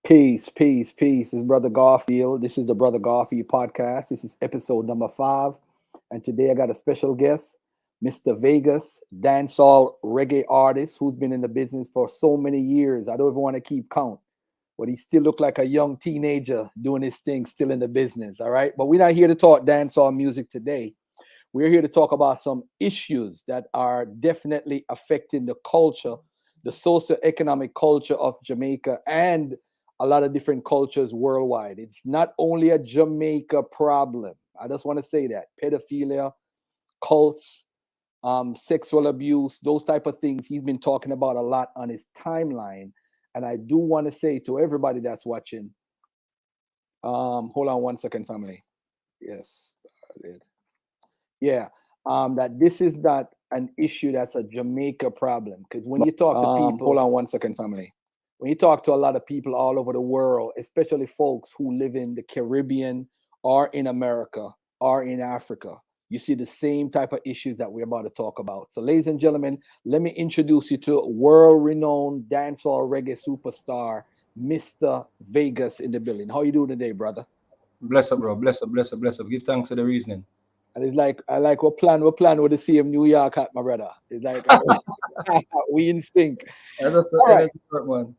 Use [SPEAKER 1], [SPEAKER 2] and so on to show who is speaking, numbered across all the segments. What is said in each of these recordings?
[SPEAKER 1] Peace, peace, peace. This is Brother Garfield. This is the Brother Garfield podcast. This is episode number 5. And today I got a special guest, Mr. Vegas, dancehall reggae artist who's been in the business for so many years. I don't even want to keep count, but he still look like a young teenager doing his thing, still in the business. All right. But we're not here to talk dancehall music today. We're here to talk about some issues that are definitely affecting the culture, the socio-economic culture of Jamaica and a lot of different cultures worldwide. It's not only a Jamaica problem. I just want to say that pedophilia, cults, sexual abuse, those type of things he's been talking about a lot on his timeline. And I do want to say to everybody that's watching, hold on one second, family. Yes, I did. Yeah, that this is not an issue that's a Jamaica problem. Because when you talk to people, hold on one second, family. When you talk to a lot of people all over the world, especially folks who live in the Caribbean or in America or in Africa, you see the same type of issues that we're about to talk about. So, ladies and gentlemen, let me introduce you to world-renowned dancehall reggae superstar, Mr. Vegas in the building. How you doing today, brother?
[SPEAKER 2] Bless up, bro. Bless up, bless up, bless up. Give thanks to the reasoning.
[SPEAKER 1] And it's like I like what plan with the same New York at my brother. It's like we in sync. All right.
[SPEAKER 2] That's a short one.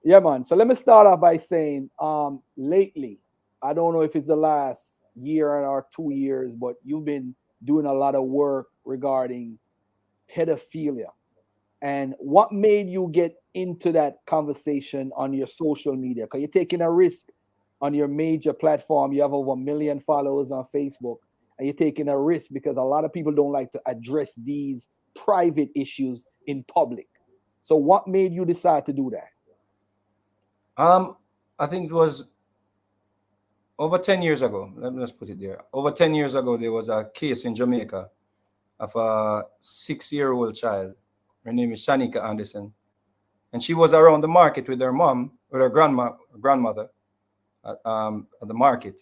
[SPEAKER 1] Yeah, man. So let me start off by saying, lately, I don't know if it's the last year or 2 years, but you've been doing a lot of work regarding pedophilia. And what made you get into that conversation on your social media? Because you're taking a risk on your major platform. You have over 1 million followers on Facebook, and you're taking a risk because a lot of people don't like to address these private issues in public. So, what made you decide to do that?
[SPEAKER 2] Um, I think it was over 10 years ago. Let me just put it there. Over 10 years ago, there was a case in Jamaica of a 6-year-old child. Her name is Shanika Anderson. And she was around the market with her mom, with her grandmother at the market.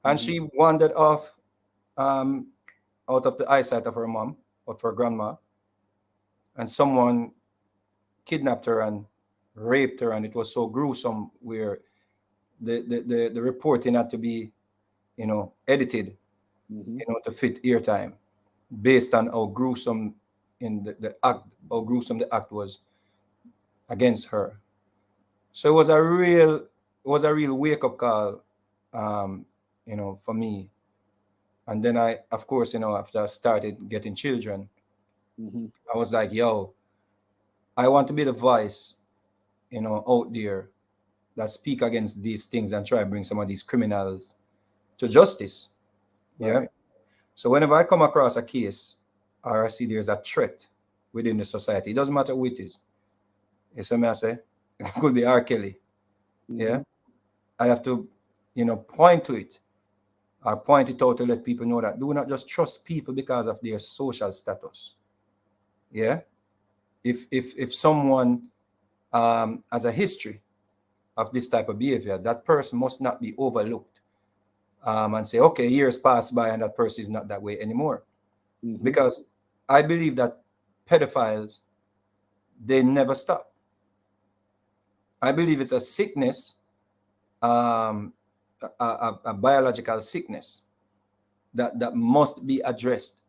[SPEAKER 2] And
[SPEAKER 1] Mhm.
[SPEAKER 2] she wandered off um, out of the eyesight of her mom, of her grandma, and someone kidnapped her and raped her. And it was so gruesome where the reporting had to be, edited,
[SPEAKER 1] Mhm.
[SPEAKER 2] to fit airtime based on how gruesome the act, how gruesome the act was against her. So it was a real wake up call, for me. And then I, of course, after I started getting children,
[SPEAKER 1] Mhm.
[SPEAKER 2] I was like, yo, I want to be the voice, out there that speak against these things and try to bring some of these criminals to justice. Yeah.
[SPEAKER 1] Right.
[SPEAKER 2] So whenever I come across a case or I see there's a threat within the society, it doesn't matter who it is. It's what I say. It could be R. Kelly. Yeah.
[SPEAKER 1] Mhm.
[SPEAKER 2] I have to, point to it or point it out to let people know that do not just trust people because of their social status. Yeah. If someone has a history of this type of behavior, that person must not be overlooked, and say, okay, years pass by and that person is not that way anymore.
[SPEAKER 1] Mhm.
[SPEAKER 2] Because I believe that pedophiles, they never stop. I believe it's a sickness, um, a biological sickness that must be addressed,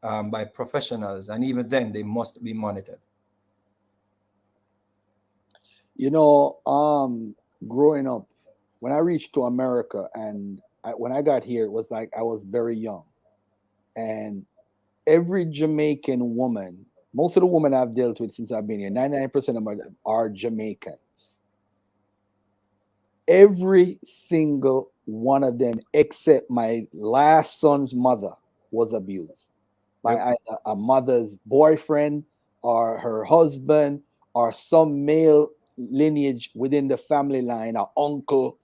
[SPEAKER 2] by professionals, and even then, they must be monitored.
[SPEAKER 1] You know, growing up, when I reached to America and when I got here, it was like I was very young. And every Jamaican woman, most of the women I've dealt with since I've been here, 99% of them are Jamaican. Every single one of them, except my last son's mother, was abused by
[SPEAKER 2] Yep.
[SPEAKER 1] either a mother's boyfriend or her husband or some male lineage within the family line, or uncle,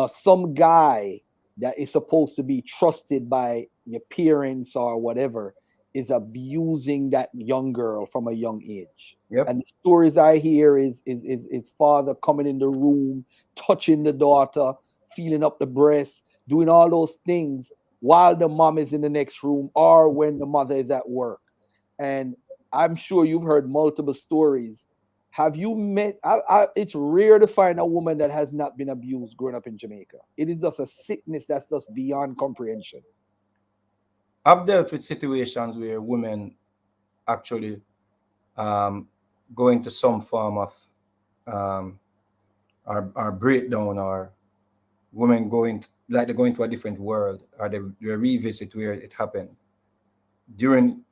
[SPEAKER 1] some guy that is supposed to be trusted by your parents or whatever is abusing that young girl from a young age.
[SPEAKER 2] Yep.
[SPEAKER 1] And the stories I hear is father coming in the room, touching the daughter, feeling up the breast, doing all those things while the mom is in the next room or when the mother is at work. And I'm sure you've heard multiple stories Have you met? It's rare to find a woman that has not been abused growing up in Jamaica. It is just a sickness that's just beyond comprehension.
[SPEAKER 2] I've dealt with situations where women actually um, go into some form of um, or breakdown, or women going like they go into a different world, or they revisit where it happened during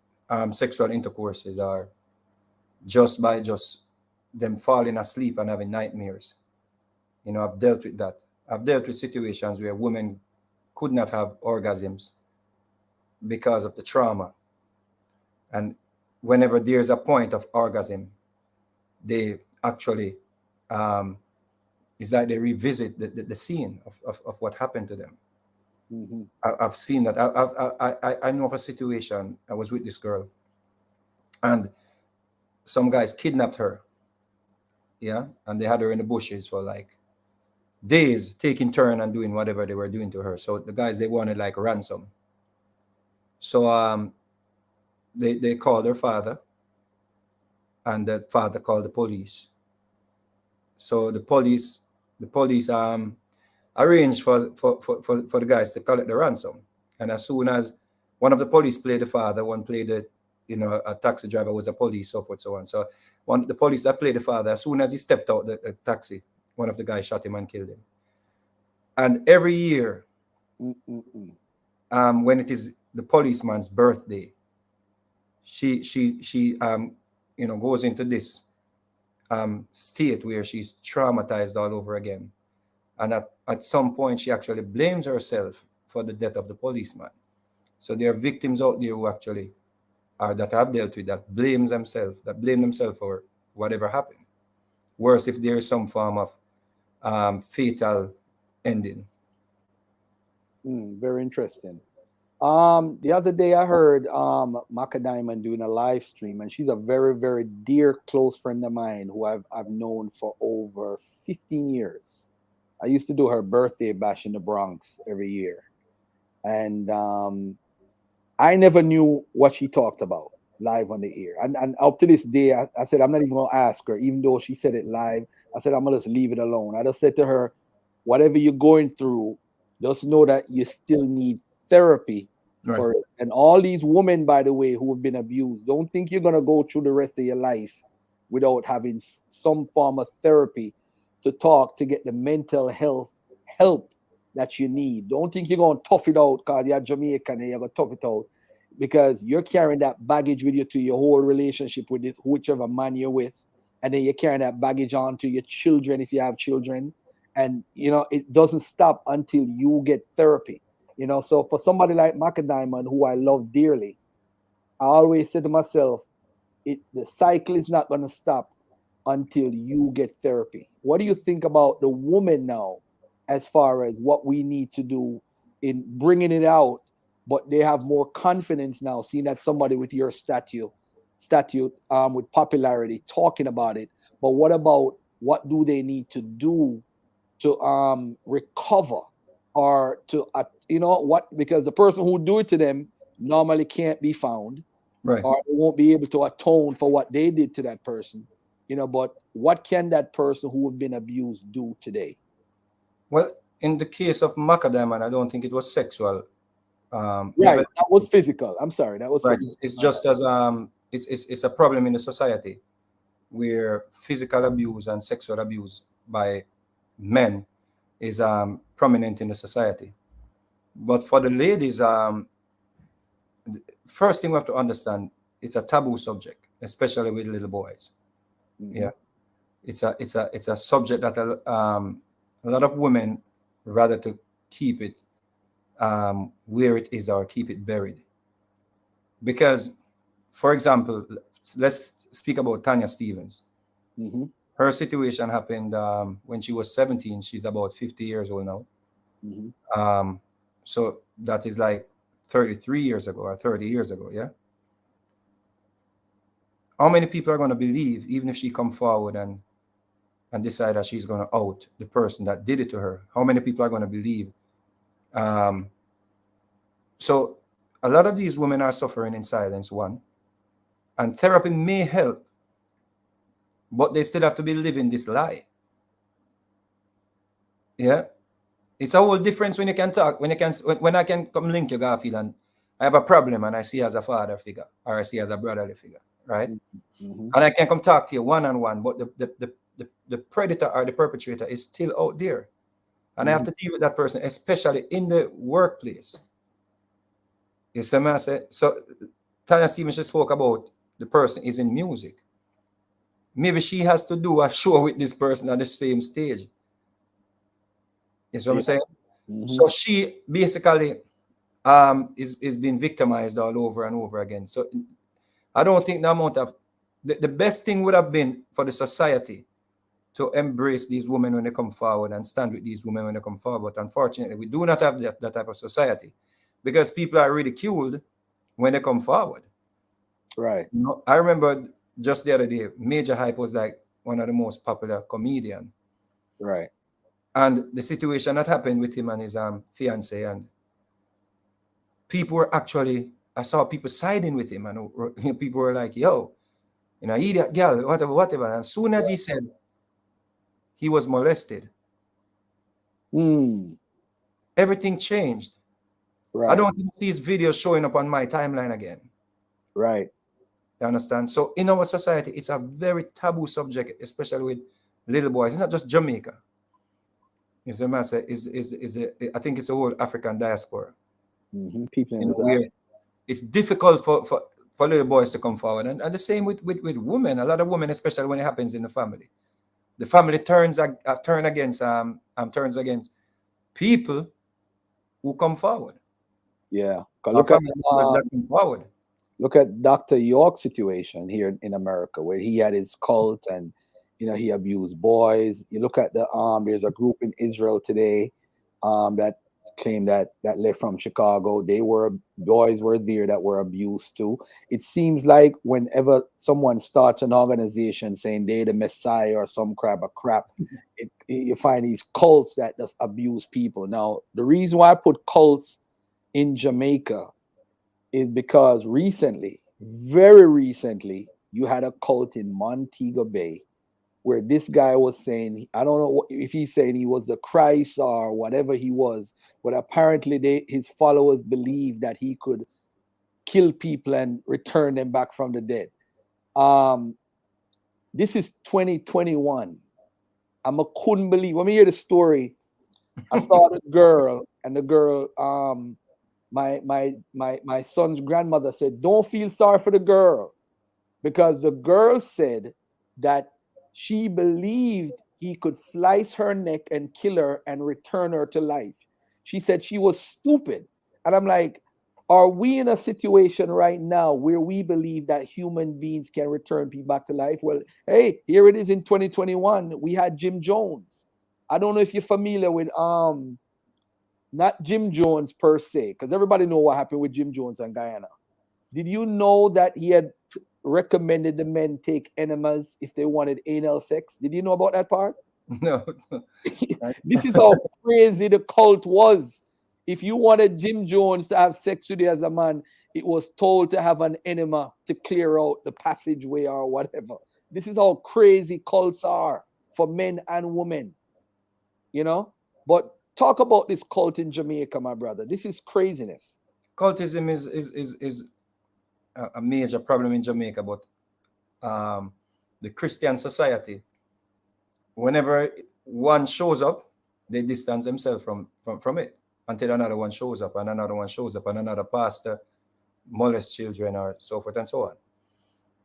[SPEAKER 2] sexual intercourses, or just by just them falling asleep and having nightmares. I've dealt with that. I've dealt with situations where women could not have orgasms because of the trauma. And whenever there's a point of orgasm, they actually, um, it's like they revisit the scene of what happened to them.
[SPEAKER 1] Hmm.
[SPEAKER 2] I've seen that. I know of a situation. I was with this girl, and some guys kidnapped her. Yeah. And they had her in the bushes for like days, taking turn and doing whatever they were doing to her. So the guys, they wanted like ransom. So they called her father, and the father called the police. So the police arranged for the guys to collect the ransom. And as soon as one of the police played the father, one played the, a taxi driver was a police, so forth, so on. So the police that played the father, as soon as he stepped out the taxi, one of the guys shot him and killed him. And every year,
[SPEAKER 1] Mm-mm-mm.
[SPEAKER 2] when it is the policeman's birthday, she goes into this state where she's traumatized all over again. And at some point, she actually blames herself for the death of the policeman. So there are victims out there who actually are that have dealt with that, that blame themselves for whatever happened. Worse if there is some form of fatal ending.
[SPEAKER 1] Very interesting. The other day I heard Maka Diamond doing a live stream, and she's a very, very dear close friend of mine who I've known for over 15 years. I used to do her birthday bash in the Bronx every year. And I never knew what she talked about live on the air. And up to this day, I said, I'm not even going to ask her, even though she said it live. I said, I'm going to just leave it alone. I just said to her, whatever you're going through, just know that you still need therapy
[SPEAKER 2] Right.
[SPEAKER 1] for it. And all these women, by the way, who have been abused, don't think you're going to go through the rest of your life without having some form of therapy to talk to get the mental health help that you need. Don't think you're going to tough it out because you're Jamaican and you're going to tough it out because you're carrying that baggage with you to your whole relationship with it, whichever man you're with. And then you're carrying that baggage on to your children if you have children. And, it doesn't stop until you get therapy. So for somebody like Maka Diamond, who I love dearly, I always say to myself, the cycle is not going to stop until you get therapy. What do you think about the woman now, as far as what we need to do in bringing it out? But they have more confidence now, seeing that somebody with your statute with popularity talking about it. But what about what do they need to do to recover or to what, because the person who do it to them normally can't be found
[SPEAKER 2] Right.
[SPEAKER 1] or they won't be able to atone for what they did to that person. But what can that person who have been abused do today?
[SPEAKER 2] Well, in the case of Macadam, and I don't think it was sexual.
[SPEAKER 1] Right,
[SPEAKER 2] Maybe
[SPEAKER 1] that was physical. I'm sorry, that was
[SPEAKER 2] right.
[SPEAKER 1] physical.
[SPEAKER 2] It's
[SPEAKER 1] My bad.
[SPEAKER 2] just as it's a problem in the society where physical abuse and sexual abuse by men is prominent in the society. But for the ladies, first thing we have to understand, it's a taboo subject, especially with little boys.
[SPEAKER 1] Mhm.
[SPEAKER 2] Yeah, it's a subject that a lot of women rather to keep it where it is or keep it buried. Because, for example, let's speak about Tanya Stevens.
[SPEAKER 1] Mhm.
[SPEAKER 2] Her situation happened when she was 17. She's about 50 years old now.
[SPEAKER 1] Mhm.
[SPEAKER 2] Um, so that is like 33 years ago or 30 years ago. Yeah. How many people are going to believe, even if she come forward and decide that she's going to out the person that did it to her? How many people are going to believe? Um, so a lot of these women are suffering in silence. One, and therapy may help, but they still have to be living this lie. Yeah, it's a whole difference when you can talk, when I can come link you, Garfield, and I have a problem and I see you as a father figure or I see you as a brotherly figure, right?
[SPEAKER 1] Mm-hmm.
[SPEAKER 2] And I can come talk to you one on one, but the predator or the perpetrator is still out there, and I have to deal with that person, especially in the workplace. You see what I say? So Tanya Stevens just spoke about the person is in music. Maybe she has to do a show with this person at the same stage. You see what I'm saying?
[SPEAKER 1] Mm-hmm.
[SPEAKER 2] So she basically is being victimized all over and over again. So I don't think the amount of the best thing would have been for the society to embrace these women when they come forward and stand with these women when they come forward. But unfortunately, we do not have that type of society because people are ridiculed when they come forward.
[SPEAKER 1] Right.
[SPEAKER 2] You know, I remember just the other day, Major Hype was like one of the most popular comedian,
[SPEAKER 1] Right.
[SPEAKER 2] and the situation that happened with him and his fiance, and people were actually, I saw people siding with him, and people were like, "Yo, you know, idiot girl, whatever, whatever." And as soon as he said he was molested,
[SPEAKER 1] Mm.
[SPEAKER 2] everything changed. I
[SPEAKER 1] Right.
[SPEAKER 2] don't even see his video showing up on my timeline again.
[SPEAKER 1] Right.
[SPEAKER 2] You understand? So in our society, it's a very taboo subject, especially with little boys. It's not just Jamaica. It's a matter. I think it's a whole African diaspora.
[SPEAKER 1] Mm-hmm. People in
[SPEAKER 2] You
[SPEAKER 1] the
[SPEAKER 2] know, where it's difficult for little boys to come forward, and the same with women. A lot of women, especially when it happens in the family, the family turns against people who come forward.
[SPEAKER 1] yeah. 'Cause
[SPEAKER 2] Our family members that come forward.
[SPEAKER 1] look at Dr. York's situation here in America, where he had his cult and he abused boys. You look at there's a group in Israel today that claim that left from Chicago. They were boys were there that were abused too. It seems like whenever someone starts an organization saying they're the Messiah or some crap, you find these cults that just abuse people. Now, the reason why I put cults in Jamaica is because recently, very recently, you had a cult in Montego Bay where this guy was saying, I don't know if he's saying he was the Christ or whatever he was, but apparently his followers believed that he could kill people and return them back from the dead. Um, this is 2021. Couldn't believe. Let me hear the story. I saw the girl, and the girl, my son's grandmother said, "Don't feel sorry for the girl," because the girl said that she believed he could slice her neck and kill her and return her to life. She said she was stupid. And I'm like, are we in a situation right now where we believe that human beings can return people back to life? Well, hey, here it is in 2021. We had Jim Jones. I don't know if you're familiar with not Jim Jones per se, because everybody know what happened with Jim Jones and Guyana. Did you know that he had recommended the men take enemas if they wanted anal sex? Did you know about that part?
[SPEAKER 2] No,
[SPEAKER 1] This is how crazy the cult was. If you wanted Jim Jones to have sex with you as a man, it was told to have an enema to clear out the passageway or whatever. This is how crazy cults are for men and women, you know? But talk about this cult in Jamaica, my brother. This is craziness.
[SPEAKER 2] cultism is a major problem in Jamaica, but the Christian society, whenever one shows up, they distance themselves from it until another one shows up and another one shows up and another pastor molests children or so forth and so on.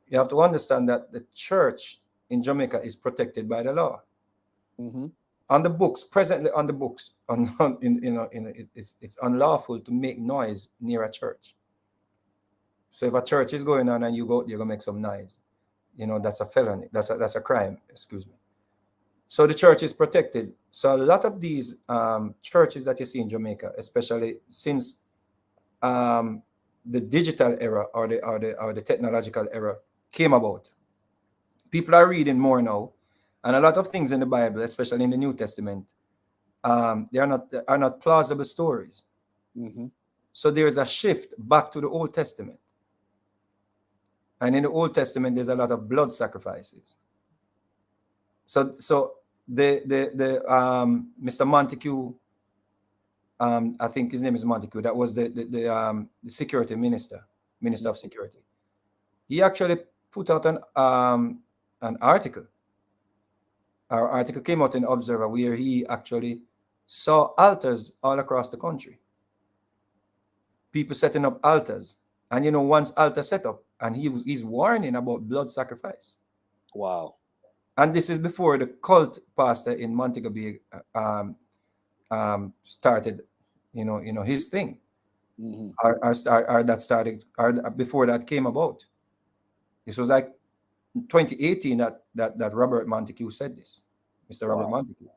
[SPEAKER 2] You have to understand that the church in Jamaica is protected by the law.
[SPEAKER 1] Mm-hmm.
[SPEAKER 2] On the books, presently on the books, it's unlawful to make noise near a church. So if a church is going on and you go, you're gonna make some noise. That's a felony. That's a crime. Excuse me. So the church is protected. So a lot of these churches that you see in Jamaica, especially since the digital era or the technological era came about, people are reading more now, and a lot of things in the Bible, especially in the New Testament, they are not plausible stories.
[SPEAKER 1] Mm-hmm.
[SPEAKER 2] So there's a shift back to the Old Testament, and in the Old Testament, there's a lot of blood sacrifices. So the Mr. Montague, I think his name is Montague. That was the security minister of security. He actually put out an article. Our article came out in Observer where he actually saw altars all across the country. People setting up altars, and once altar set up, and he's warning about blood sacrifice.
[SPEAKER 1] Wow.
[SPEAKER 2] And this is before the cult pastor in Montego Bay started, his thing.
[SPEAKER 1] Mm-hmm.
[SPEAKER 2] Or that started, or before that came about. This was like 2018 that Robert Montague said this, Mr. Robert Montague.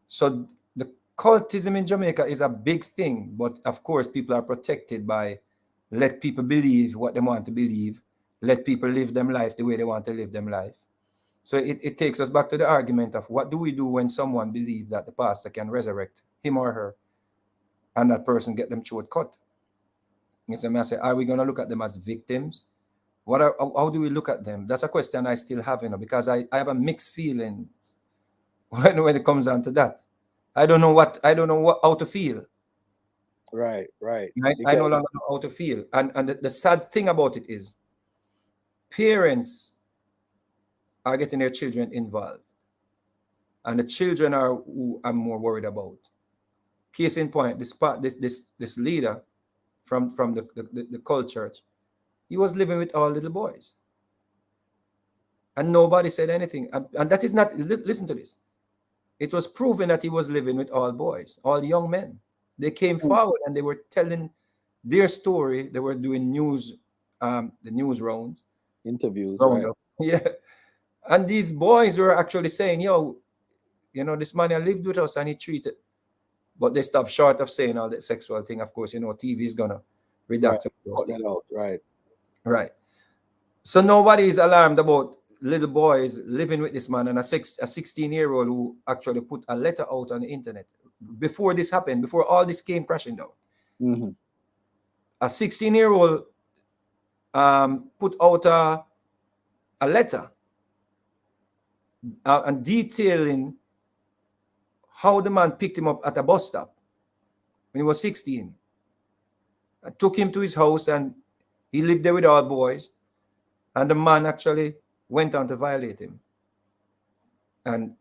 [SPEAKER 2] So the cultism in Jamaica is a big thing, but of course people are protected by let people believe what they want to believe, let people live them life the way they want to live them life. So it takes us back to the argument of what do we do when someone believes that the pastor can resurrect him or her and that person get them throat cut. And so I say, are we going to look at them as victims? How do we look at them? That's a question I still have, because I have a mixed feelings when it comes down to that. I don't know how to feel.
[SPEAKER 1] Right.
[SPEAKER 2] I no longer know how to feel. And the sad thing about it is parents are getting their children involved. And the children are who I'm more worried about. Case in point, this leader from the cult church, he was living with all little boys. And nobody said anything. And that is not, listen to this. It was proven that he was living with all boys, all young men. They came forward and they were telling their story. They were doing the news rounds.
[SPEAKER 1] Interviews, right.
[SPEAKER 2] Yeah. And these boys were actually saying, this man lived with us and he treated. But they stopped short of saying all that sexual thing. Of course, TV is going to redact
[SPEAKER 1] those things. Out.
[SPEAKER 2] Right. So nobody is alarmed about little boys living with this man and a 16-year-old who actually put a letter out on the internet. Before this happened, before all this came crashing down,
[SPEAKER 1] mm-hmm.
[SPEAKER 2] a 16-year-old put out a letter and detailing how the man picked him up at a bus stop when he was 16. I took him to his house and he lived there with all boys. And the man actually went on to violate him. And,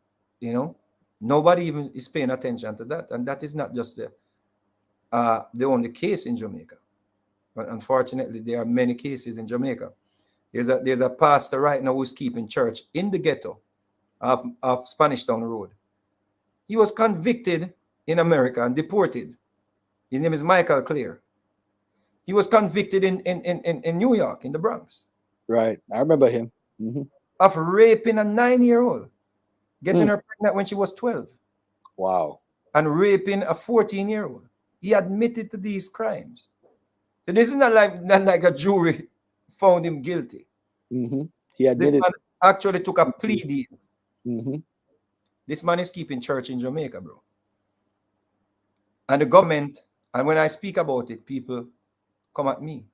[SPEAKER 2] nobody even is paying attention to that. And that is not just the only case in Jamaica. But unfortunately, there are many cases in Jamaica. There's a pastor right now who's keeping church in the ghetto of Spanish Town Road. He was convicted in America and deported. His name is Michael Clear. He was convicted in New York, in the Bronx.
[SPEAKER 1] Right. I remember him. Mm-hmm.
[SPEAKER 2] Of raping a 9-year-old, getting her pregnant when she was 12.
[SPEAKER 1] Wow.
[SPEAKER 2] And raping a 14-year-old. He admitted to these crimes. So this is not like a jury found him guilty.
[SPEAKER 1] Mm-hmm. He admitted.
[SPEAKER 2] This man actually took a plea deal.
[SPEAKER 1] Mm-hmm.
[SPEAKER 2] This man is keeping church in Jamaica, bro. And the government, and when I speak about it, people come at me.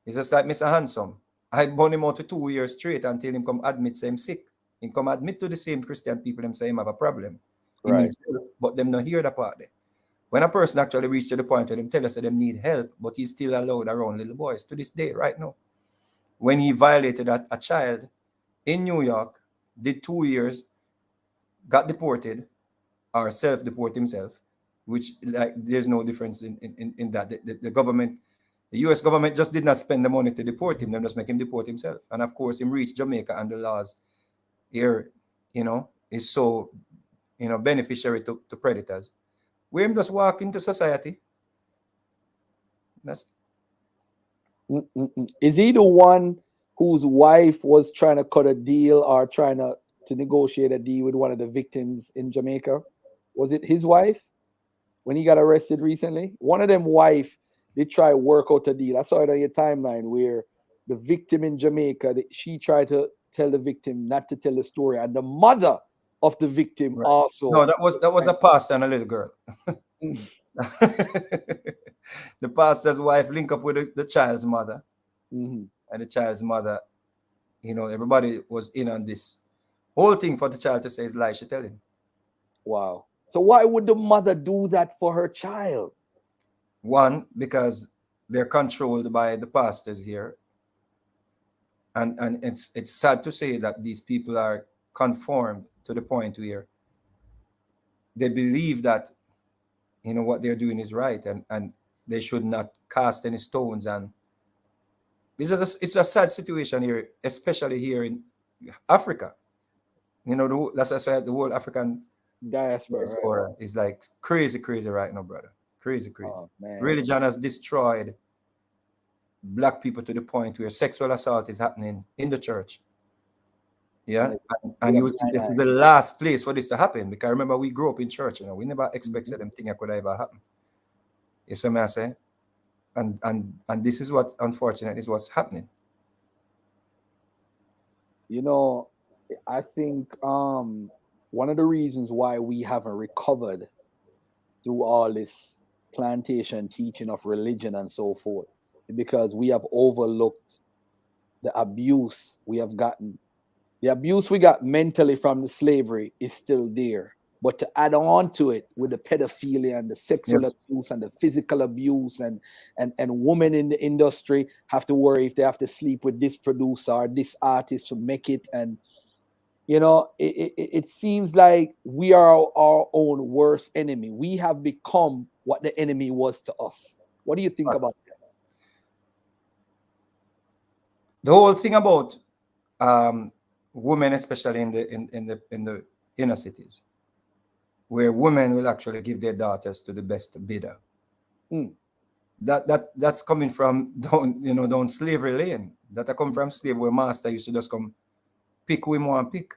[SPEAKER 2] It's just like Mr. Handsome. I burn him out for 2 years straight until him come admit say him sick. Him come admit to the same Christian people him say him have a problem. He needs help, but them not hear that part there. When a person actually reach to the point where them tell us that them need help, but he's still allowed around little boys to this day, right now. When he violated a child in New York, did 2 years, got deported, or self-deport himself, which there's no difference in that. The government, the US government just did not spend the money to deport him, they just make him deport himself. And of course, him reach Jamaica and the laws here, is so, beneficiary to predators. Where him just walk into society. That's...
[SPEAKER 1] Is he the one whose wife was trying to cut a deal or trying to negotiate a deal with one of the victims in Jamaica? Was it his wife when he got arrested recently? One of them wife, they try to work out a deal. I saw it on your timeline where the victim in Jamaica, she tried to tell the victim not to tell the story, and the mother of the victim also.
[SPEAKER 2] No, that was a pastor and a little girl. The pastor's wife link up with the child's mother,
[SPEAKER 1] mm-hmm.
[SPEAKER 2] and the child's mother, everybody was in on this. Whole thing for the child to say is lie she telling.
[SPEAKER 1] Wow. So why would the mother do that for her child?
[SPEAKER 2] One, because they're controlled by the pastors here, and it's sad to say that these people are conformed to the point where they believe that what they're doing is right, and they should not cast any stones. And it's a sad situation here, especially here in Africa. That's I said, the whole African
[SPEAKER 1] Diaspora, right?
[SPEAKER 2] diaspora is like crazy, crazy right now, brother. Crazy, crazy.
[SPEAKER 1] Oh man.
[SPEAKER 2] Religion has destroyed black people to the point where sexual assault is happening in the church. Yeah. And
[SPEAKER 1] With a
[SPEAKER 2] you would think
[SPEAKER 1] blind
[SPEAKER 2] this is
[SPEAKER 1] eye.
[SPEAKER 2] the last place for this to happen. Because remember, we grew up in church, we never expected
[SPEAKER 1] Mhm.
[SPEAKER 2] them thing that could ever happen. You see what I say? And this is what, unfortunately, is what's happening.
[SPEAKER 1] You know, I think one of the reasons why we haven't recovered through all this plantation teaching of religion and so forth is because we have overlooked the abuse we have gotten. The abuse we got mentally from the slavery is still there. But to add on to it with the pedophilia and the sexual
[SPEAKER 2] Yes.
[SPEAKER 1] abuse and the physical abuse and women in the industry have to worry if they have to sleep with this producer or this artist to make it. And it seems like we are our own worst enemy. We have become what the enemy was to us. What do you think
[SPEAKER 2] But
[SPEAKER 1] about
[SPEAKER 2] the whole thing about um, women, especially in the inner cities, where women will actually give their daughters to the best bidder.
[SPEAKER 1] that? Mm,
[SPEAKER 2] That's coming from down slavery lane. That I come from slave where master used to just come pick who him want pick.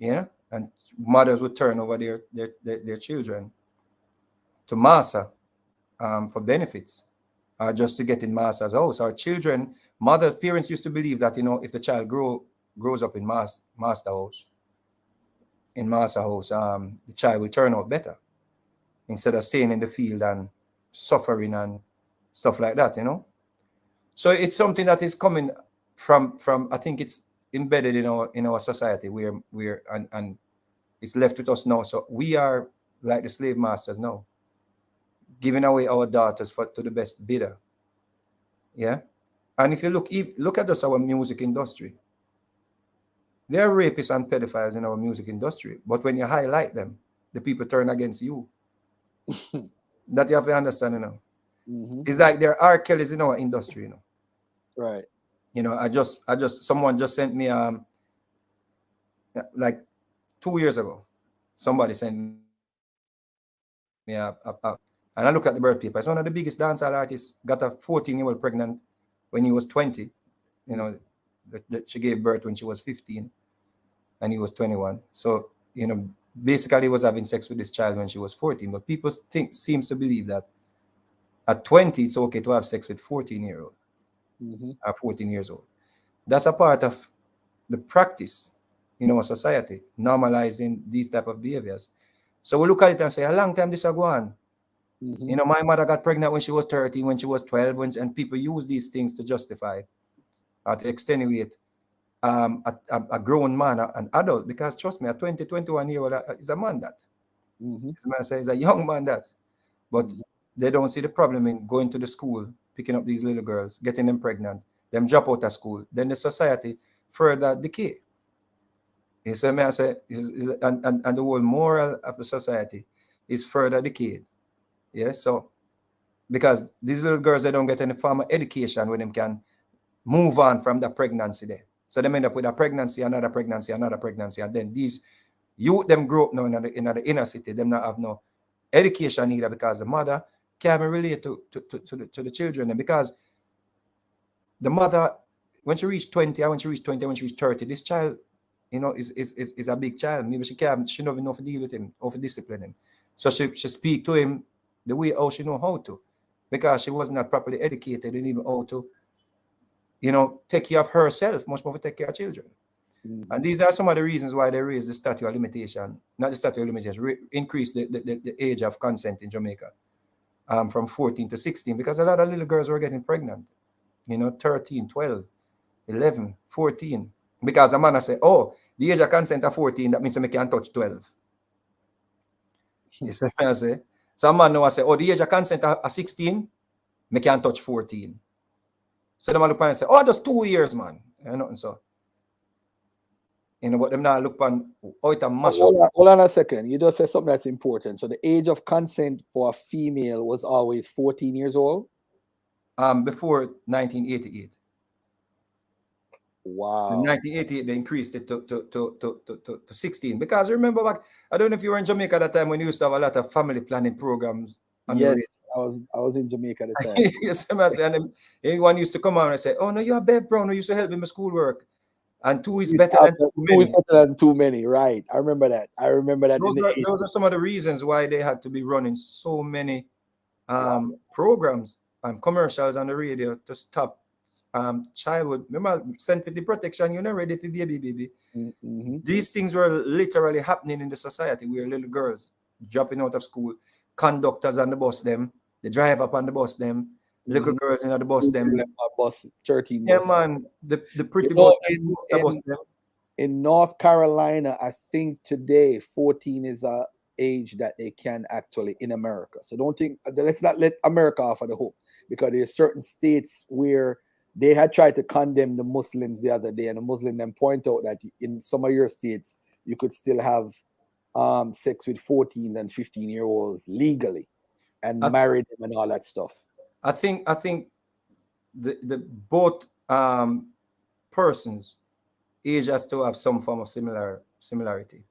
[SPEAKER 2] And mothers would turn over their children to master for benefits, just to get in master's house. Our children, mothers, parents used to believe that if the child grows up in master house, the child will turn out better instead of staying in the field and suffering and stuff like that. So it's something that is coming from I think it's embedded in our society where and it's left with us now. So we are like the slave masters now, giving away our daughters to the best bidder. Yeah. And if you look at us, our music industry, there are rapists and pedophiles in our music industry, but when you highlight them, the people turn against you. That you have to understand.
[SPEAKER 1] mm-hmm.
[SPEAKER 2] It's like there are Kellys in our industry.
[SPEAKER 1] Right.
[SPEAKER 2] Someone just sent me like 2 years ago. Somebody sent me and I look at the birth paper. It's one of the biggest dancehall artists. Got a 14-year-old pregnant when he was 20. You know, that she gave birth when she was 15, and he was 21. So basically, he was having sex with this child when she was 14. But people seems to believe that at 20 it's okay to have sex with 14-year-old
[SPEAKER 1] Mm-hmm.
[SPEAKER 2] or 14 years old. That's a part of the practice in our society, normalizing these type of behaviors. So we look at it and say, a long time this go on.
[SPEAKER 1] Mm-hmm.
[SPEAKER 2] My mother got pregnant when she was 13, when she was 12, and people use these things to justify or to extenuate a grown man, an adult, because trust me, a 20, 21-year-old is a man that.
[SPEAKER 1] Mm-hmm.
[SPEAKER 2] This man says a young man that. But
[SPEAKER 1] Mm-hmm.
[SPEAKER 2] they don't see the problem in going to the school, picking up these little girls, getting them pregnant, them drop out of school. Then the society further decay. You see me, I say, and the whole moral of the society is further decayed. Yeah, so because these little girls, they don't get any form of education where them can move on from the pregnancy there. So they end up with a pregnancy, another pregnancy, another pregnancy, and then these youth them grow up now in the inner city. Them not have no education either because the mother can't even relate to the children, and because the mother, when she reached 20, when she reached 20, when she reached 30, this child, is a big child. Maybe she don't even know how to deal with him, how to discipline him. So she speak to him the way how she know how to, because she was not properly educated and even how to, take care of herself, much more to take care of children.
[SPEAKER 1] Mm-hmm.
[SPEAKER 2] And these are some of the reasons why they raised the statute of limitation, not the statute of limitation, increase the age of consent in Jamaica from 14 to 16, because a lot of little girls were getting pregnant, 13, 12, 11, 14. Because a man say, oh, the age of consent of 14, that means I can touch 12. You see what I say? Some man now say, oh, the age of consent of 16, I can touch 14. So the man look and say, oh, just 2 years, man. You know, and so. But them now look on how it a mash up.
[SPEAKER 1] Hold on a second. You just said something that's important. So the age of consent for a female was always 14 years old?
[SPEAKER 2] Before 1988.
[SPEAKER 1] Wow.
[SPEAKER 2] So in 1988, they increased it to 16. Because remember back, I don't know if you were in Jamaica at that time when you used to have a lot of family planning programs.
[SPEAKER 1] Yes, I was in Jamaica at the time.
[SPEAKER 2] Yes, and anyone used to come out and say, oh, no, you're Bev Brown who used to help me with schoolwork. And 2 is better than too many.
[SPEAKER 1] 2 is better than too many, right? I remember that.
[SPEAKER 2] Those are some of the reasons why they had to be running so many programs and commercials on the radio to stop childhood. Remember, sensitive protection, you're not ready for baby.
[SPEAKER 1] Mm-hmm.
[SPEAKER 2] These things were literally happening in the society where little girls dropping out of school, conductors on the bus them, the driver up on the bus them, little girls in the bus them.
[SPEAKER 1] Bus 13
[SPEAKER 2] Yeah,
[SPEAKER 1] bus.
[SPEAKER 2] man, the pretty bus them.
[SPEAKER 1] In North Carolina, I think today 14 is a age that they can actually in America. So don't think, let's not let America off of the hook, because there's certain states where they had tried to condemn the Muslims the other day, and the Muslim then point out that in some of your states you could still have sex with 14 and 15-year-olds legally and marry them and all that stuff.
[SPEAKER 2] I think the both persons age has to have some form of similarity.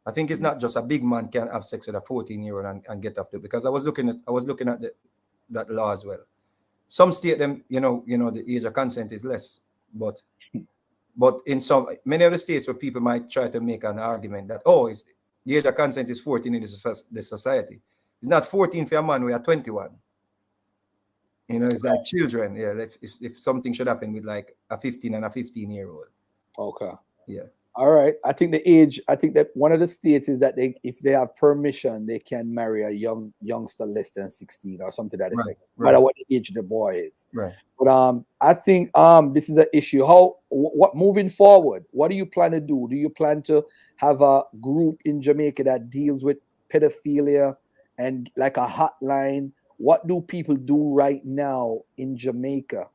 [SPEAKER 2] I think it's not just a big man can have sex with a 14-year-old and get off the, because I was looking at that law as well. Some state them, the age of consent is less, but in many of the states where people might try to make an argument that the age of consent is 14 in the society. It's not 14 for a man, we are 21. It's like children. Yeah, if something should happen with like a 15 and a 15-year-old.
[SPEAKER 1] Okay.
[SPEAKER 2] Yeah.
[SPEAKER 1] All right. I think that one of the states is that if they have permission, they can marry a youngster less than 16 or something to that effect, no matter what age the boy is.
[SPEAKER 2] Right.
[SPEAKER 1] But I think this is an issue. What moving forward, what do you plan to do? Do you plan to have a group in Jamaica that deals with pedophilia and like a hotline? What do people do right now in Jamaica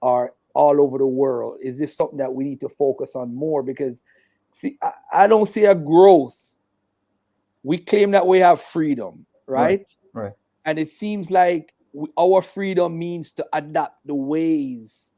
[SPEAKER 1] or all over the world? Is this something that we need to focus on more? Because see, I don't see a growth. We claim that we have freedom, right?
[SPEAKER 2] Right.
[SPEAKER 1] And it seems like our freedom means to adapt the ways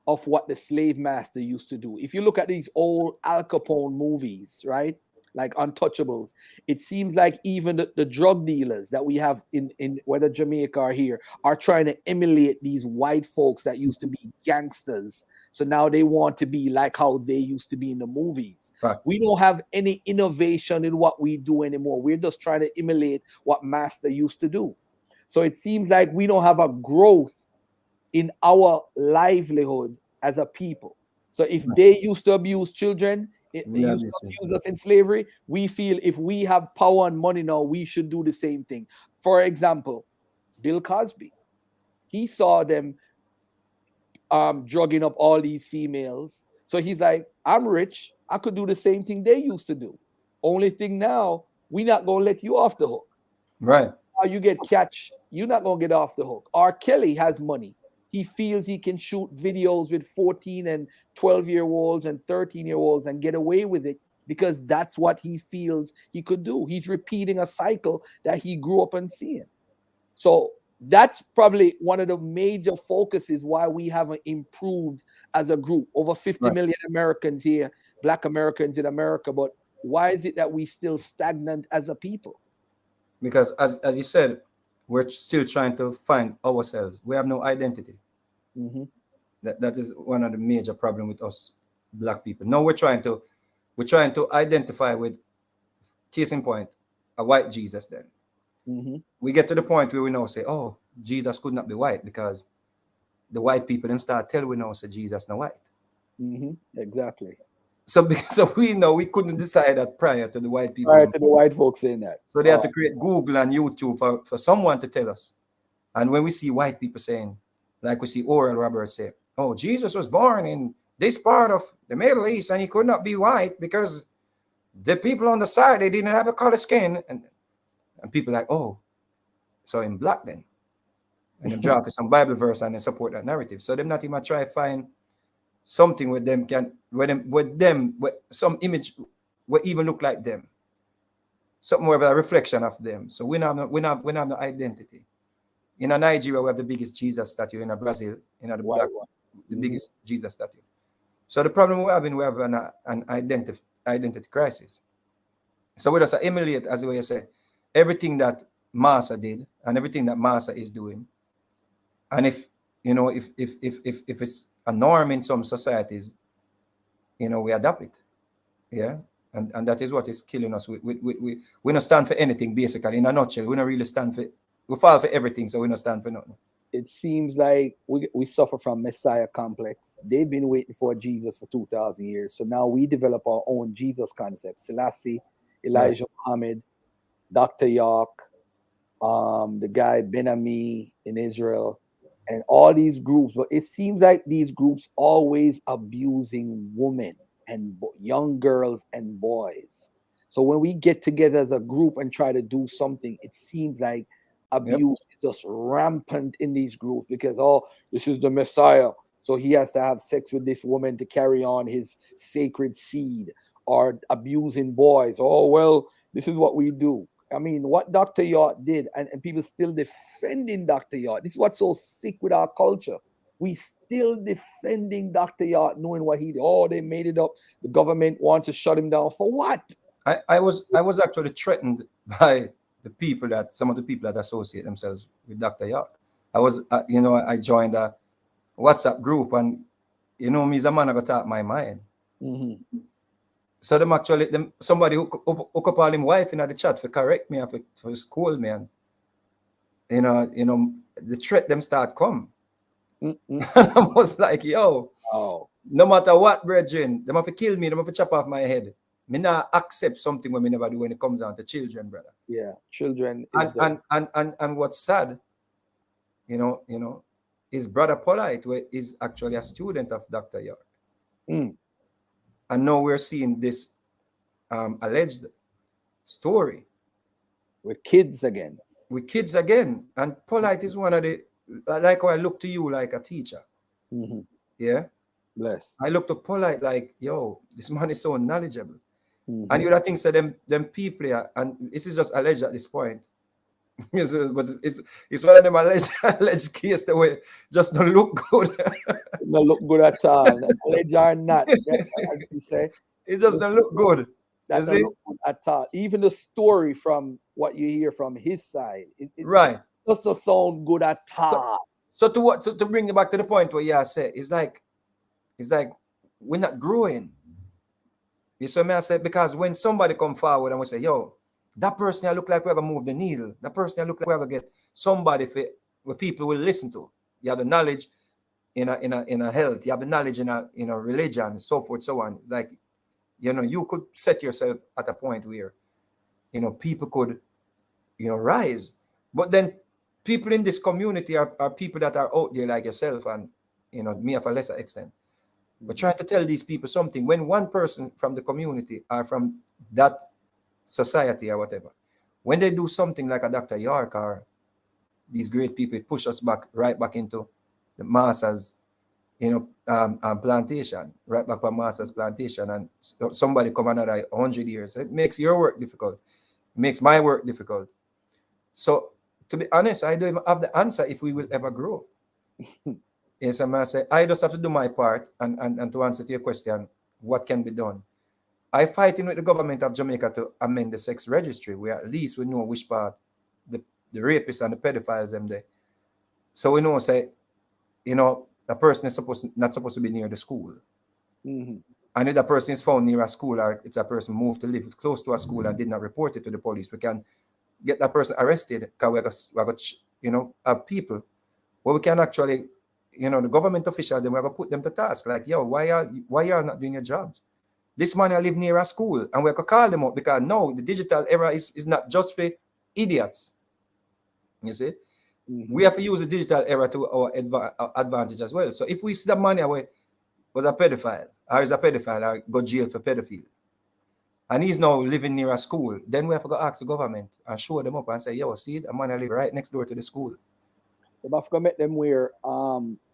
[SPEAKER 1] of what the slave master used to do. If you look at these old Al Capone movies, right? Like Untouchables, it seems like even the drug dealers that we have in whether Jamaica or here are trying to emulate these white folks that used to be gangsters. So now they want to be like how they used to be in the movies.
[SPEAKER 2] Facts.
[SPEAKER 1] We don't have any innovation in what we do anymore. We're just trying to emulate what Master used to do. So it seems like we don't have a growth in our livelihood as a people. So if they used to abuse children, they used to abuse us in slavery, we feel if we have power and money now, we should do the same thing. For example, Bill Cosby, he saw them drugging up all these females. So he's like, I'm rich. I could do the same thing they used to do. Only thing now, we're not going to let you off the hook.
[SPEAKER 2] Right.
[SPEAKER 1] Or you get catch, you're not going to get off the hook. R. Kelly has money. He feels he can shoot videos with 14 and 12-year-olds and 13-year-olds and get away with it because that's what he feels he could do. He's repeating a cycle that he grew up on seeing. So that's probably one of the major focuses why we haven't improved as a group. Over 50 million Americans here, Black Americans in America, but why is it that we still stagnant as a people?
[SPEAKER 2] Because as you said, we're still trying to find ourselves. We have no identity.
[SPEAKER 1] Mm-hmm.
[SPEAKER 2] That is one of the major problems with us Black people. Now we're trying to identify with, case in point, a white Jesus then.
[SPEAKER 1] Mm-hmm.
[SPEAKER 2] We get to the point where we now say, oh, Jesus could not be white because the white people then start telling we now say Jesus not white.
[SPEAKER 1] Mm-hmm. Exactly.
[SPEAKER 2] So we know we couldn't decide that prior to the white people.
[SPEAKER 1] Prior to the white folks saying that.
[SPEAKER 2] So they had to create Google and YouTube for someone to tell us. And when we see white people saying, like we see Oral Roberts say, oh, Jesus was born in this part of the Middle East, and he could not be white because the people on the side, they didn't have a color skin. And people like, oh, so in black then. And them drop some Bible verse and they support that narrative. So them not even try to find something with them with some image will even look like them. Something more of a reflection of them. So we have no identity. In Nigeria, we have the biggest Jesus statue. In Brazil, the
[SPEAKER 1] White
[SPEAKER 2] black,
[SPEAKER 1] one.
[SPEAKER 2] the biggest Jesus statue. So the problem we have an identity crisis. So we just emulate, as the way you say, everything that Massa did and everything that Massa is doing. And if it's a norm in some societies, we adopt it. Yeah. And that is what is killing us. We don't stand for anything, basically. In a nutshell, we don't really stand for, we fall for everything, so we don't stand for nothing.
[SPEAKER 1] It seems like we suffer from Messiah complex. They've been waiting for Jesus for 2,000 years. So now we develop our own Jesus concept. Selassie, Elijah Muhammad, Dr. York, the guy Ben Ami in Israel, and all these groups. But it seems like these groups always abusing women and young girls and boys. So when we get together as a group and try to do something, it seems like abuse is just rampant in these groups because, oh, this is the Messiah, so he has to have sex with this woman to carry on his sacred seed, or abusing boys. Oh, well, this is what we do. I mean, what Dr. Yacht did, and people still defending Dr. Yacht. This is what's so sick with our culture. We still defending Dr. Yacht, knowing what he did. Oh, they made it up. The government wants to shut him down. For what?
[SPEAKER 2] I was actually threatened by some of the people that associate themselves with Dr. York. I joined a WhatsApp group, and me's a man I got talk my mind.
[SPEAKER 1] Mm-hmm.
[SPEAKER 2] So somebody hook up all him wife in the chat for correct me, for scold me, and the threat them start come.
[SPEAKER 1] Mm-hmm.
[SPEAKER 2] And I was like, yo,
[SPEAKER 1] oh,
[SPEAKER 2] no matter what, brethren, them have to kill me, them have to chop off my head. Me not accept something when me never do when it comes down to children, brother.
[SPEAKER 1] Yeah, children is
[SPEAKER 2] and what's sad, is Brother Polite, where is actually a student of Dr. York.
[SPEAKER 1] Mm.
[SPEAKER 2] And now we're seeing this alleged story
[SPEAKER 1] with kids again.
[SPEAKER 2] And Polite is one of the, like how I look to you like a teacher.
[SPEAKER 1] Mm-hmm.
[SPEAKER 2] Yeah.
[SPEAKER 1] Bless.
[SPEAKER 2] I look to Polite like, yo, this man is so knowledgeable.
[SPEAKER 1] Mm-hmm.
[SPEAKER 2] And you would think so them people here, and this is just alleged at this point. But it's one of them alleged case that way just don't look good.
[SPEAKER 1] Don't look good at all. Alleged or not, as we say.
[SPEAKER 2] It just don't look good.
[SPEAKER 1] That don't look good at all. Even the story from what you hear from his side, it
[SPEAKER 2] right,
[SPEAKER 1] just don't sound good at all.
[SPEAKER 2] So to bring it back to the point where you say, it's like we're not growing. You see me I say, because when somebody come forward and we say, yo, that person I look like we're gonna move the needle. That person I look like we're gonna get somebody where people will listen to. You have the knowledge in a health, you have the knowledge in a religion, so forth, so on. It's like, you could set yourself at a point where, people could, rise. But then people in this community are people that are out there like yourself and, me of a lesser extent. We're trying to tell these people something. When one person from the community or from that society or whatever, when they do something like a Dr. York or these great people, it push us right back into the Masters, plantation, right back on Masters plantation, and somebody come another 100 years. It makes your work difficult. It makes my work difficult. So to be honest, I don't even have the answer if we will ever grow. Yes, I say I just have to do my part, and to answer to your question, what can be done? I fighting with the government of Jamaica to amend the sex registry, where at least we know which part the rapists and the pedophiles them there. So we know, say, a person is not supposed to be near the school.
[SPEAKER 1] Mm-hmm.
[SPEAKER 2] And if the person is found near a school, or if that person moved to live close to a school and did not report it to the police, we can get that person arrested, because we got have people where we can actually, the government officials, and we're going to put them to task. Like, yo, why are you not doing your jobs? This man I live near a school, and we're going to call them up, because no, the digital era is not just for idiots. You see? Mm-hmm. We have to use the digital era to our advantage as well. So if we see the money away, was a pedophile, or is a pedophile, or go jail for pedophilia, and he's now living near a school, then we have to go ask the government and show them up and say, yo, see, a man I live right next door to the school.
[SPEAKER 1] They have to make them wear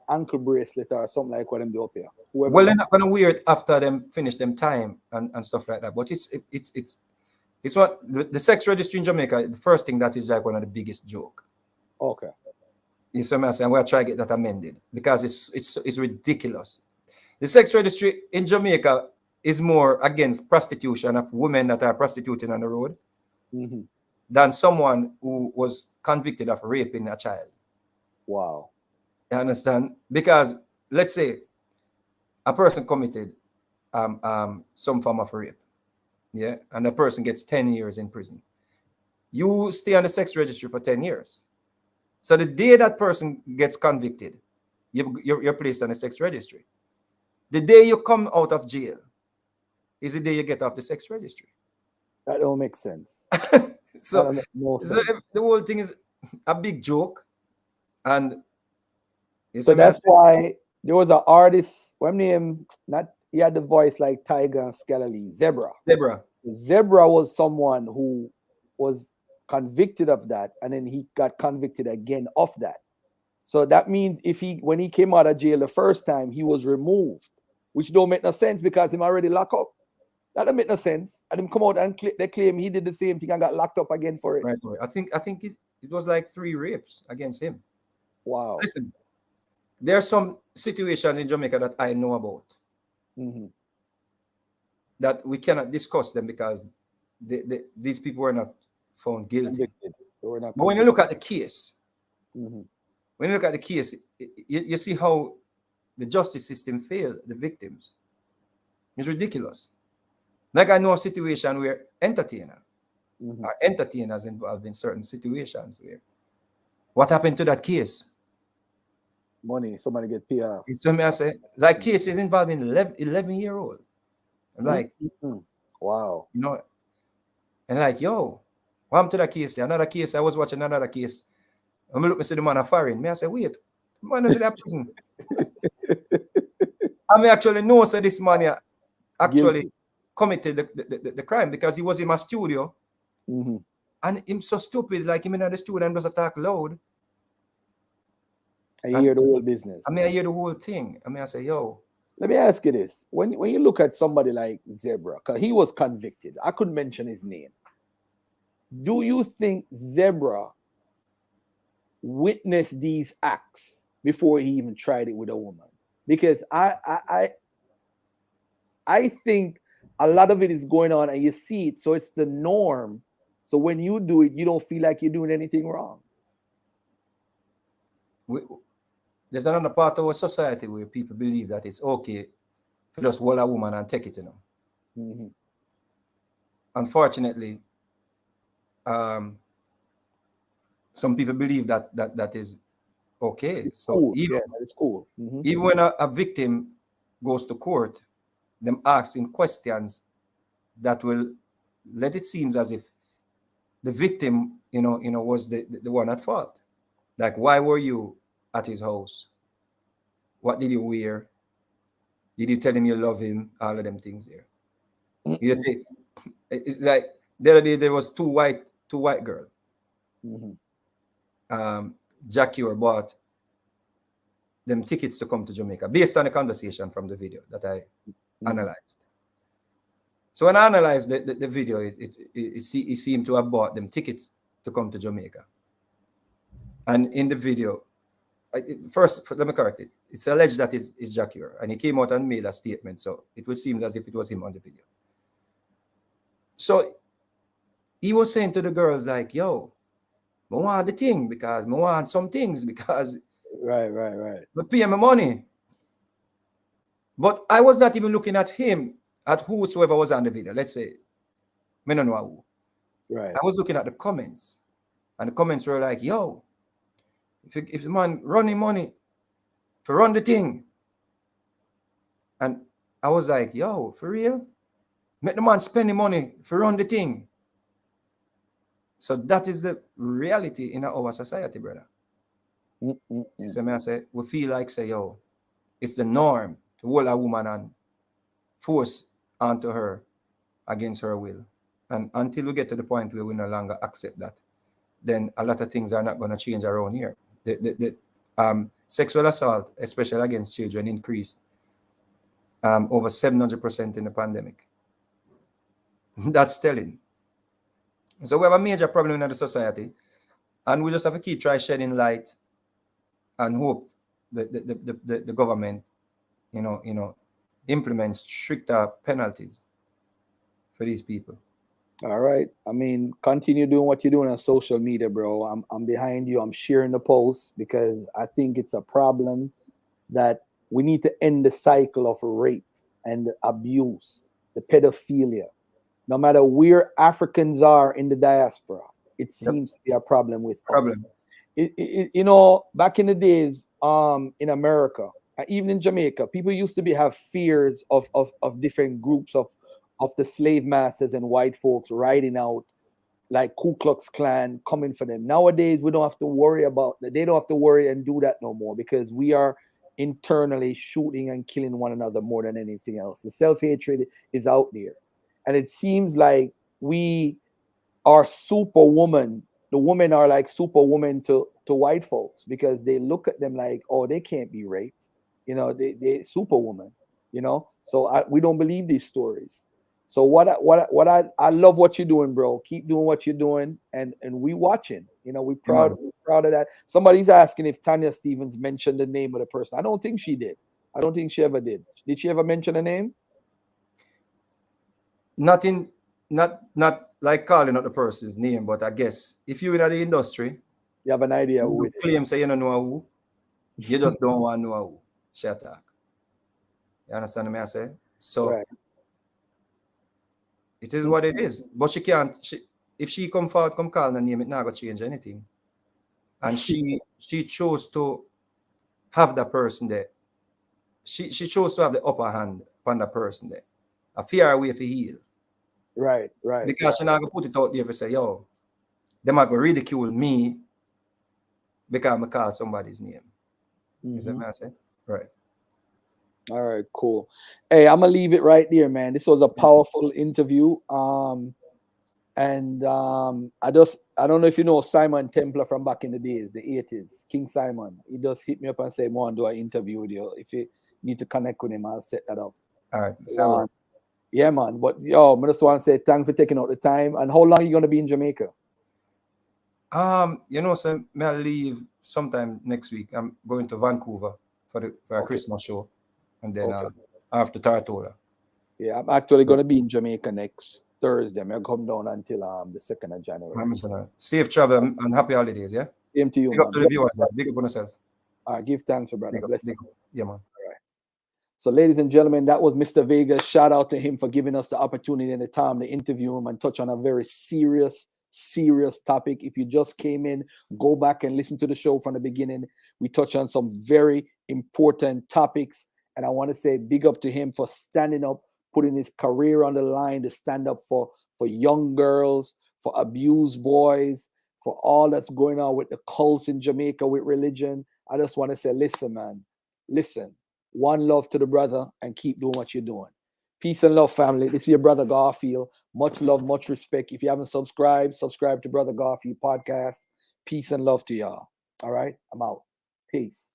[SPEAKER 1] ankle bracelet or something like what them do up here. Whoever
[SPEAKER 2] Well, they're not gonna wear it after them finish them time and stuff like that. But it's what the sex registry in Jamaica. The first thing that is like one of the biggest joke.
[SPEAKER 1] okay.
[SPEAKER 2] You see what I'm saying? We're trying to get that amended because it's ridiculous. The sex registry in Jamaica is more against prostitution of women that are prostituting on the road
[SPEAKER 1] Mm-hmm.
[SPEAKER 2] than someone who was convicted of raping a child.
[SPEAKER 1] Wow.
[SPEAKER 2] You understand? Because let's say a person committed some form of rape, yeah, and the person gets 10 years in prison. You stay on the sex registry for 10 years. So the day that person gets convicted, you're placed on the sex registry. The day you come out of jail is the day you get off the sex registry.
[SPEAKER 1] That don't make sense.
[SPEAKER 2] So,
[SPEAKER 1] That don't make no
[SPEAKER 2] so
[SPEAKER 1] sense.
[SPEAKER 2] the whole thing is a big joke. And you
[SPEAKER 1] So
[SPEAKER 2] see me, I
[SPEAKER 1] that's
[SPEAKER 2] say,
[SPEAKER 1] why there was an artist, what name, not he had the voice like Tiger and Scalali, Zebra.
[SPEAKER 2] Deborah,
[SPEAKER 1] Zebra was someone who was convicted of that, and then he got convicted again of that. So that means if he when he came out of jail the first time, he was removed, which don't make no sense because him already locked up. That don't make no sense. And him come out and they claim he did the same thing and got locked up again for it.
[SPEAKER 2] right away. I think it was like 3 rapes against him.
[SPEAKER 1] Wow.
[SPEAKER 2] Listen, there are some situations in Jamaica that I know about
[SPEAKER 1] Mm-hmm.
[SPEAKER 2] that we cannot discuss them because these people were not found guilty.
[SPEAKER 1] Convicted. They were not
[SPEAKER 2] But when you look at the case,
[SPEAKER 1] Mhm.
[SPEAKER 2] when you look at the case, you see how the justice system failed the victims. It's ridiculous. Like I know a situation where
[SPEAKER 1] Mhm.
[SPEAKER 2] or entertainers involved in certain situations where what happened to that case?
[SPEAKER 1] Money, somebody get paid off.
[SPEAKER 2] So me I say, like cases involving 11-year-old. I'm like,
[SPEAKER 1] Mhm. Wow.
[SPEAKER 2] you know, and like, yo, what happened to that case? Another case, I was watching another case. I'm look, I see the man a foreign. Me, I say, wait, the man is in that prison. I may actually know so this man here actually
[SPEAKER 1] Guilty.
[SPEAKER 2] committed the crime because he was in my studio
[SPEAKER 1] Mhm.
[SPEAKER 2] and him so stupid, like him in the studio and just talk loud.
[SPEAKER 1] And you
[SPEAKER 2] And
[SPEAKER 1] hear the whole business.
[SPEAKER 2] I mean, I hear the whole thing. I mean, I say, yo,
[SPEAKER 1] Let me ask you this: when you look at somebody like Zebra, because he was convicted, I couldn't mention his name. Do you think Zebra witnessed these acts before he even tried it with a woman? Because I think a lot of it is going on, and you see it, so it's the norm. So when you do it, you don't feel like you're doing anything wrong.
[SPEAKER 2] there's another part of our society where people believe that it's okay to just hold a woman and take it, you know.
[SPEAKER 1] Mm-hmm.
[SPEAKER 2] Unfortunately, some people believe that is okay.
[SPEAKER 1] It's
[SPEAKER 2] So
[SPEAKER 1] cool. Yeah, that is cool. Mm-hmm.
[SPEAKER 2] even when a victim goes to court, them asking questions that will let it seem as if the victim, was the one at fault. Like, why were you at his house? What did you wear? Did you tell him you love him? All of them things there. You take, it's like the other day there was two white girls.
[SPEAKER 1] Mm-hmm.
[SPEAKER 2] Jackie or bought them tickets to come to Jamaica based on the conversation from the video that I analyzed. So when I analyzed the video, it seemed to have bought them tickets to come to Jamaica. And in the video, first, let me correct it. It's alleged that it's Jackie, and he came out and made a statement. So it would seem as if it was him on the video. So he was saying to the girls like, yo, I want the thing because I want some things because
[SPEAKER 1] Right.
[SPEAKER 2] I pay my money. But I was not even looking at him, at whosoever was on the video. Let's say, I don't know who.
[SPEAKER 1] Right.
[SPEAKER 2] I was looking at the comments, and the comments were like, yo, if the man running money for run the thing. And I was like, yo, for real? Make the man spend the money for run the thing. So that is the reality in our society, brother. So I say, we feel like, say, yo, it's the norm. to hold a woman and force onto her against her will. And until we get to the point where we no longer accept that, then a lot of things are not going to change around here. The sexual assault, especially against children, increased over 700% in the pandemic. That's telling. So we have a major problem in the society, and we just have to keep trying shedding light and hope the government, implements stricter penalties for these people.
[SPEAKER 1] All right. I mean, continue doing what you're doing on social media, bro. I'm behind you. I'm sharing the posts because I think it's a problem that we need to end the cycle of rape and abuse, the pedophilia. No matter where Africans are in the diaspora, it seems to be a problem with us. Back in the days, in America, even in Jamaica, people used to have fears of different groups of the slave masters and white folks riding out like Ku Klux Klan coming for them. Nowadays, we don't have to worry about that. They don't have to worry and do that no more because we are internally shooting and killing one another more than anything else. The self-hatred is out there. And it seems like we are superwoman. The women are like superwoman to white folks because they look at them like, oh, they can't be raped. They superwoman, So we don't believe these stories. So I love what you're doing, bro. Keep doing what you're doing, and we watching. We're proud of that. Somebody's asking if Tanya Stevens mentioned the name of the person. I don't think she did. I don't think she ever did. Did she ever mention a name?
[SPEAKER 2] Not like calling out the person's name, but I guess if you're in the industry,
[SPEAKER 1] you have an idea
[SPEAKER 2] who
[SPEAKER 1] who
[SPEAKER 2] claim say you don't know who, you just don't want to know who. Shut up. You understand what I say? So
[SPEAKER 1] right.
[SPEAKER 2] It is what it is. But she can't. If she come forward, come call the name, it not gonna change anything. And she chose to have that person there. She chose to have the upper hand on that person there. A fear way for heal.
[SPEAKER 1] Right.
[SPEAKER 2] Because she not gonna put it out there for say, yo, they might go ridicule me because I call somebody's name. Is that what I say? Right.
[SPEAKER 1] All right, cool. Hey, I'm gonna leave it right there, man. This was a powerful interview. And I don't know if you know Simon Templar from back in the days, the 80s, King Simon. He just hit me up and say, "Mo, do an interview with you. If you need to connect with him, I'll set that up."
[SPEAKER 2] All right. So
[SPEAKER 1] yeah, man. But I just want to say thanks for taking out the time. And how long are you gonna be in Jamaica?
[SPEAKER 2] So may I leave sometime next week. I'm going to Vancouver for a Christmas show. And then after Tartola.
[SPEAKER 1] Yeah, I'm actually going to be in Jamaica next Thursday. I'm going to come down until the 2nd of January.
[SPEAKER 2] Safe travel and happy holidays, yeah?
[SPEAKER 1] Same to you,
[SPEAKER 2] Big
[SPEAKER 1] man.
[SPEAKER 2] up to the viewers. Big up on yourself.
[SPEAKER 1] All right, give thanks for brother. Bless you.
[SPEAKER 2] Yeah, man.
[SPEAKER 1] All right. So, ladies and gentlemen, that was Mr. Vegas. Shout out to him for giving us the opportunity and the time to interview him and touch on a very serious topic. If you just came in, go back and listen to the show from the beginning. We touch on some very important topics. And I want to say big up to him for standing up, putting his career on the line to stand up for young girls, for abused boys, for all that's going on with the cults in Jamaica with religion. I just want to say, listen, man, listen. One love to the brother and keep doing what you're doing. Peace and love, family. This is your brother Garfield. Much love, much respect. If you haven't subscribed, subscribe to Brother Garfield podcast. Peace and love to y'all. All right, I'm out. Peace.